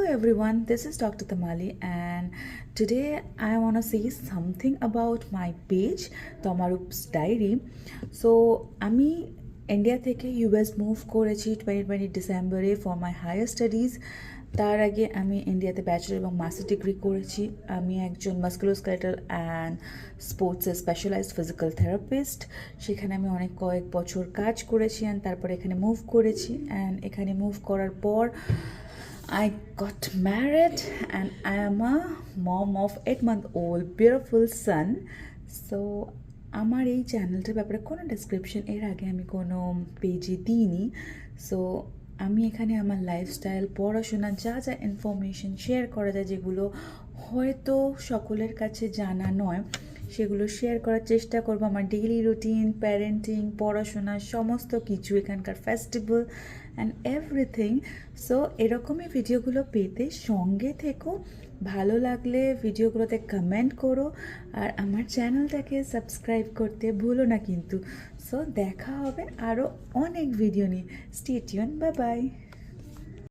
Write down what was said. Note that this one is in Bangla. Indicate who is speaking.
Speaker 1: everyone, this is Dr. Tamali, and today I want to say something about my page, Tomarup's Diary. So, আমি ইন্ডিয়া থেকে ইউএস মুভ করেছি 2020 ডিসেম্বরে ফর মাই হায়ার স্টাডিজ। তার আগে আমি ইন্ডিয়াতে ব্যাচেলর এবং মাস্টার ডিগ্রি করেছি। আমি একজন মাসকুলোস্কেলেটাল অ্যান্ড স্পোর্টসে স্পেশালাইজড ফিজিক্যাল থেরাপিস্ট। সেখানে আমি কয়েক বছর কাজ করেছি অ্যান্ড তারপরে এখানে মুভ করেছি। অ্যান্ড এখানে মুভ করার পর I got married and I am a mom of 8-month-old beautiful son. So আমার এই চ্যানেলটার ব্যাপারে কোনো ডেসক্রিপশন এর আগে আমি কোনো পেজে দিইনি। সো আমি এখানে আমার লাইফস্টাইল, পড়াশোনা, যা যা ইনফরমেশন শেয়ার করা যায়, যেগুলো হয়তো সকলের কাছে জানা নয়, সেগুলো শেয়ার করার চেষ্টা করবো। আমার ডেইলি রুটিন, প্যারেন্টিং, পড়াশোনা, সমস্ত কিছু, এখানকার ফেস্টিভ্যাল অ্যান্ড এভরিথিং। সো এরকমই ভিডিওগুলো পেতে সঙ্গে থেকো। ভালো লাগলে ভিডিওগুলোতে কমেন্ট করো আর আমার চ্যানেলটাকে সাবস্ক্রাইব করতে ভুলো না কিন্তু। সো দেখা হবে আরও অনেক ভিডিও নিয়ে। Stay tune, bye bye.